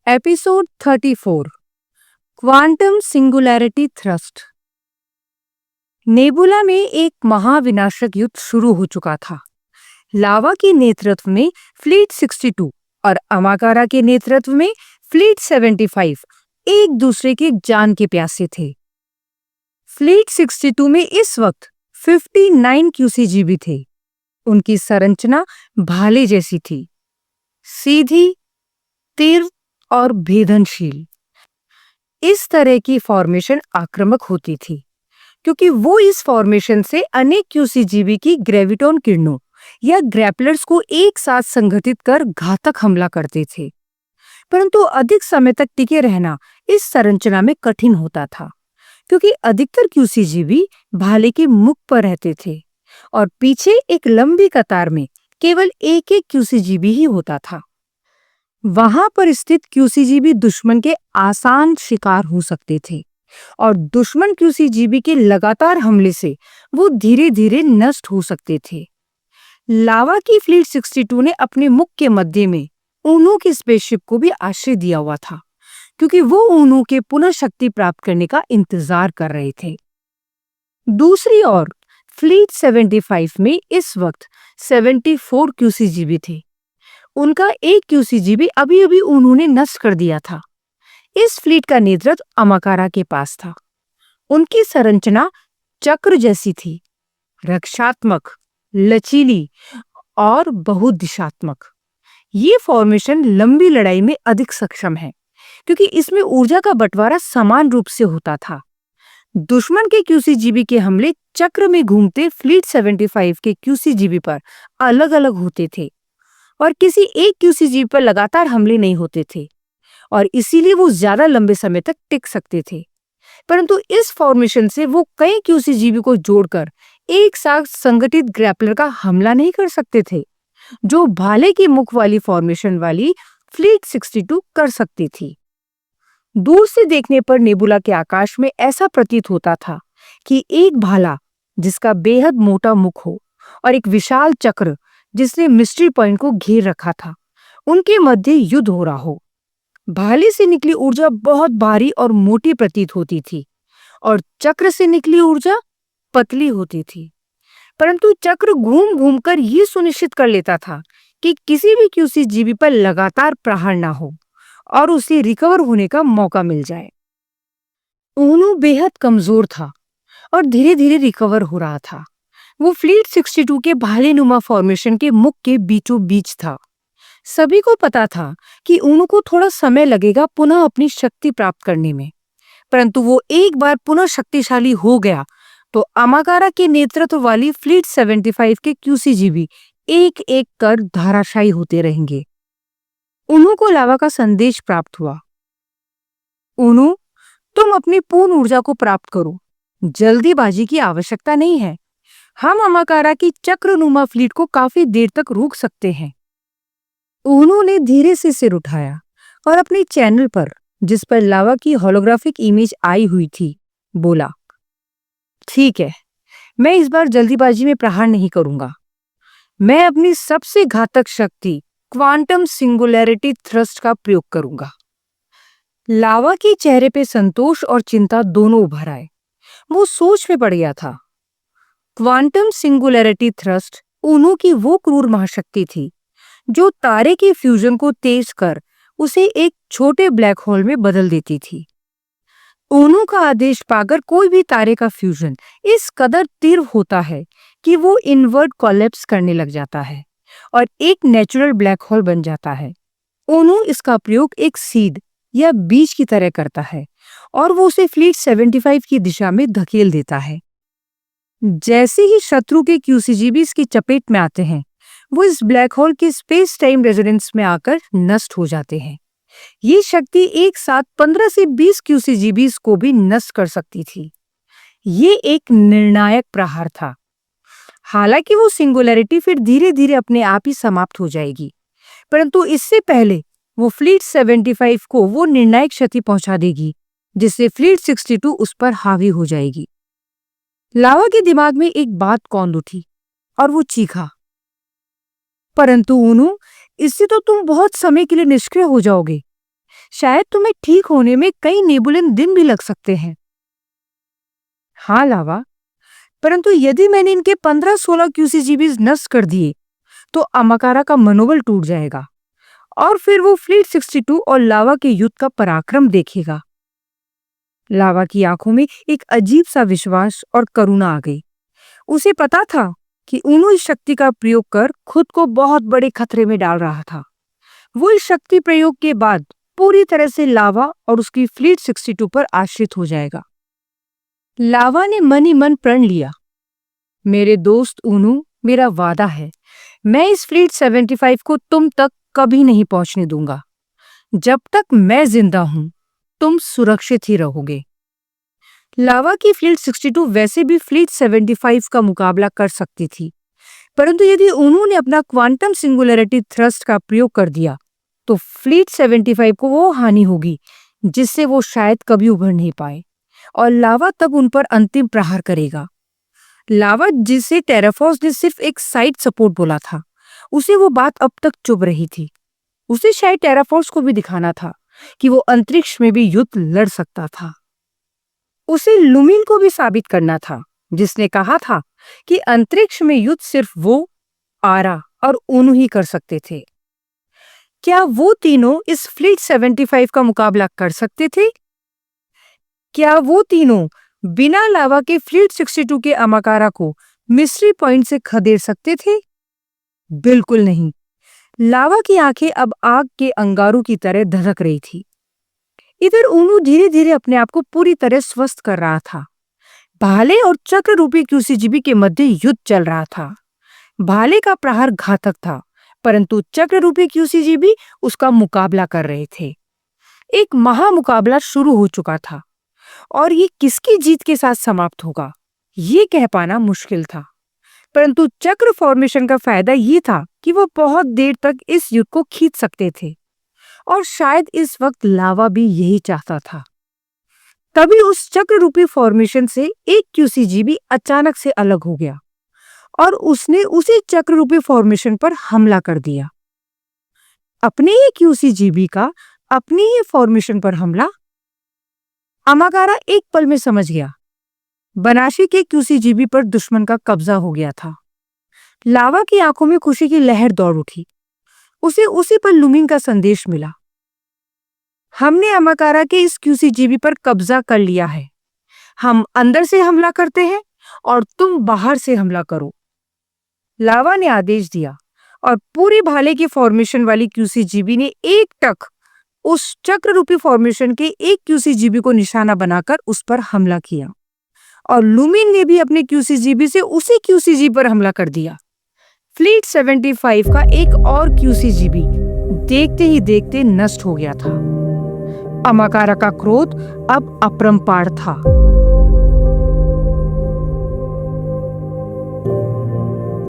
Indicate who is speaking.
Speaker 1: Episode 34 quantum singularity thrust. Nebula में एक महाविनाशक युद्ध शुरू हो चुका था। लावा के नेतृत्व में फ्लीट 62 और अमाकारा के नेतृत्व में फ्लीट 75 एक दूसरे के जान के प्यासे थे। फ्लीट 62 में इस वक्त 59 क्यूसीजीबी थे। उनकी संरचना भाले जैसी थी, सीधी, तीव्र और भेदनशील। इस तरह की फॉर्मेशन आक्रामक होती थी क्योंकि वो इस फॉर्मेशन से अनेक क्यूसीजीबी की ग्रेविटॉन किरणों या ग्रैपलर्स को एक साथ संगठित कर घातक हमला करते थे। परंतु अधिक समय तक टिके रहना इस संरचना में कठिन होता था क्योंकि अधिकतर क्यूसीजीबी भाले के मुख पर रहते थे और पीछे एक लंबी कतार में केवल एक एक क्यूसीजीबी ही होता था। वहां पर स्थित क्यूसीजीबी दुश्मन के आसान शिकार हो सकते थे और दुश्मन क्यूसीजीबी के लगातार हमले से वो धीरे धीरे नष्ट हो सकते थे। लावा की फ्लीट 62 ने अपने मुख के मध्य में ऊनो की स्पेसशिप को भी आश्रय दिया हुआ था क्योंकि वो ऊनो के पुनः शक्ति प्राप्त करने का इंतजार कर रहे थे। दूसरी ओर फ्लीट 75 में इस वक्त 74 क्यूसीजीबी थे। उनका एक क्यूसीजीबी अभी अभी उन्होंने नष्ट कर दिया था। इस फ्लीट का नेतृत्व अमाकारा के पास था। उनकी संरचना चक्र जैसी थी, रक्षात्मक, लचीली और बहुदिशात्मक। ये फॉर्मेशन लंबी लड़ाई में अधिक सक्षम है क्योंकि इसमें ऊर्जा का बंटवारा समान रूप से होता था। दुश्मन के क्यूसीजीबी के हमले चक्र में घूमते फ्लीट 75 के क्यूसीजीबी पर अलग अलग होते थे और किसी एक क्यूसीजीबी पर लगातार हमले नहीं होते थे और इसीलिए वो ज्यादा लंबे समय तक टिक सकते थे। परंतु इस फॉर्मेशन से वो कई क्यूसीजीबी को जोड़कर एक साथ संगठित ग्रैपलर का हमला नहीं कर सकते थे, जो भाले की मुख वाली फॉर्मेशन वाली फ्लीट 62 कर सकती थी। दूर से देखने पर नेबुला के आकाश में ऐसा प्रतीत होता था कि एक भाला जिसका बेहद मोटा मुख हो और एक विशाल चक्र जिसने मिस्ट्री पॉइंट को घेर रखा था, उनके मध्य युद्ध हो रहा हो। भाले से निकली ऊर्जा बहुत भारी और मोटी प्रतीत होती थी और चक्र से निकली ऊर्जा पतली होती थी। परंतु चक्र घूम घूम कर ये सुनिश्चित कर लेता था कि किसी भी क्यूसीजीबी पर लगातार प्रहार ना हो और उसे रिकवर होने का मौका मिल जाए। ऊनो बेहद कमजोर था और धीरे धीरे रिकवर हो रहा था। वो फ्लीट 62 के भाले नुमा फॉर्मेशन के मुख के बीचों बीच था। सभी को पता था कि ऊनो को थोड़ा समय लगेगा पुनः अपनी शक्ति प्राप्त करने में, परंतु वो एक बार पुनः शक्तिशाली हो गया तो अमाकारा के नेतृत्व वाली फ्लीट 75 के क्यूसीजीबी एक एक कर धाराशायी होते रहेंगे। ऊनो को लावा का संदेश प्राप्त हुआ। ऊनो, तुम अपनी पूर्ण ऊर्जा को प्राप्त करो, जल्दीबाजी की आवश्यकता नहीं है। हम अमाकारा की चक्रनुमा फ्लीट को काफी देर तक रोक सकते हैं। ऊनो ने धीरे से सिर उठाया और अपने चैनल पर, जिस पर लावा की होलोग्राफिक इमेज आई हुई थी, बोला, ठीक है, मैं इस बार जल्दीबाजी में प्रहार नहीं करूंगा। मैं अपनी सबसे घातक शक्ति क्वांटम सिंगुलैरिटी थ्रस्ट का प्रयोग करूंगा। लावा के चेहरे पे संतोष और चिंता दोनों उभर आए। वो सोच में पड़ गया था। क्वांटम सिंगुलैरिटी थ्रस्ट ऊनो की वो क्रूर महाशक्ति थी जो तारे के फ्यूजन को तेज कर उसे एक छोटे ब्लैक होल में बदल देती थी। ऊनो का आदेश पाकर कोई भी तारे का फ्यूजन इस कदर तीव्र होता है कि वो इनवर्ट कोलैप्स करने लग जाता है और एक नेचुरल ब्लैक होल बन जाता है। ऊनो इसका प्रयोग एक सीड या बीज की तरह करता है और वो उसे फ्लीट 75 की दिशा में धकेल देता है। जैसे ही शत्रु के क्यूसीजीबी इसकी चपेट में आते हैं, वो इस ब्लैक होल के स्पेस टाइम रेजोनेंस में आकर नष्ट हो जाते हैं। ये शक्ति एक साथ 15 से 20 क्यूसीजीबी को भी नष्ट कर सकती थी। ये एक निर्णायक प्रहार था। हालांकि वो सिंगुलैरिटी फिर धीरे धीरे अपने आप ही समाप्त हो जाएगी, परंतु इससे पहले वो फ्लीट 75 को वो निर्णायक क्षति पहुंचा देगी जिससे फ्लीट 62 उस पर हावी हो जाएगी। लावा के दिमाग में एक बात कौंध उठी और वो चीखा, परंतु ऊनो, इससे तो तुम बहुत समय के लिए निष्क्रिय हो जाओगे। शायद तुम्हें ठीक होने में कई नेबुलिन दिन भी लग सकते हैं। हाँ लावा, परंतु यदि मैंने इनके 15-16 क्यूसीजीबी नष्ट कर दिए तो अमाकारा का मनोबल टूट जाएगा और फिर वो फ्लीट 62 और लावा के युद्ध का पराक्रम देखेगा। लावा की आंखों में एक अजीब सा विश्वास और करुणा आ गई। उसे पता था कि उन्होंने इस शक्ति का प्रयोग कर खुद को बहुत बड़े खतरे में डाल रहा था। वो इस शक्ति प्रयोग के बाद पूरी तरह से लावा और उसकी फ्लीट 62 पर आश्रित हो जाएगा। लावा ने मन ही मन प्रण लिया, मेरे दोस्त ऊनू, मेरा वादा है, मैं इस फ्लीट 75 को तुम तक कभी नहीं पहुंचने दूंगा। जब तक मैं जिंदा हूं, तुम सुरक्षित ही रहोगे। लावा की फ्लीट 62 वैसे भी फ्लीट 75 का मुकाबला कर सकती थी, परंतु यदि उन्होंने अपना क्वांटम सिंगुलैरिटी थ्रस्ट का प्रयोग कर दिया तो फ्लीट 75 को वो हानि होगी जिससे वो शायद कभी उभर नहीं पाए और लावा तब उन पर अंतिम प्रहार करेगा। लावा, जिसे टेराफॉस ने सिर्फ एक साइड सपोर्ट बोला था, उसे वो बात अब तक चुभ रही थी। उसे शायद टेराफॉस को भी दिखाना था कि वो अंतरिक्ष में भी युद्ध लड़ सकता था। उसे लुमिन को भी साबित करना था, जिसने कहा था कि अंतरिक्ष में युद्ध सिर्फ वो, आरा और ऊनू ही कर सकते थे। क्या वो तीनों इस फ्लीट 75 का मुकाबला कर सकते थे? क्या वो तीनों बिना लावा के फ्लीट 62 के अमाकारा को मिस्ट्री पॉइंट से खदेड़ सकते थे? बिल्कुल नहीं। लावा की आंखें अब आग के अंगारों की तरह धधक रही थी। इधर ऊनू धीरे धीरे अपने आप को पूरी तरह स्वस्थ कर रहा था। भाले और चक्र रूपी क्यूसीजीबी के मध्य युद्ध चल रहा था। भाले का प्रहार घातक था, परंतु चक्र रूपी क्यूसीजीबी उसका मुकाबला कर रहे थे। एक महामुकाबला शुरू हो चुका था और ये किसकी जीत के साथ समाप्त होगा, ये कह पाना मुश्किल था। परंतु चक्र फॉर्मेशन का फायदा ये था कि वो बहुत देर तक इस युद्ध को खींच सकते थे और शायद इस वक्त लावा भी यही चाहता था। तभी उस चक्र रूपी फॉर्मेशन से एक क्यूसीजीबी अचानक से अलग हो गया और उसने उसी चक्र रूपी फॉर्मेशन पर हमला कर दिया। अपने ही क्यूसीजीबी का अपनी ही फॉर्मेशन पर हमला। अमाकारा एक पल में समझ गया, बनाशी के क्यूसीजीबी पर दुश्मन का कब्जा हो गया था। लावा की आंखों में खुशी की लहर दौड़ उठी। उसे उसी पर लुमिन का संदेश मिला, हमने अमाकारा के इस क्यूसीजीबी पर कब्जा कर लिया है। हम अंदर से हमला करते हैं और तुम बाहर से हमला करो। लावा ने आदेश दिया और पूरी भाले की फॉर्मेशन वाली क्यूसीजीबी ने एक टक उस चक्र रूपी फॉर्मेशन के एक क्यूसीजीबी को निशाना बनाकर उस पर हमला किया और लुमिन ने भी अपने क्यूसीजीबी से उसी क्यूसीजीबी पर हमला कर दिया। फ्लीट 75 का एक और क्यूसीजीबी देखते ही देखते नष्ट हो गया था। अमाकारा का क्रोध अब अपरंपार था।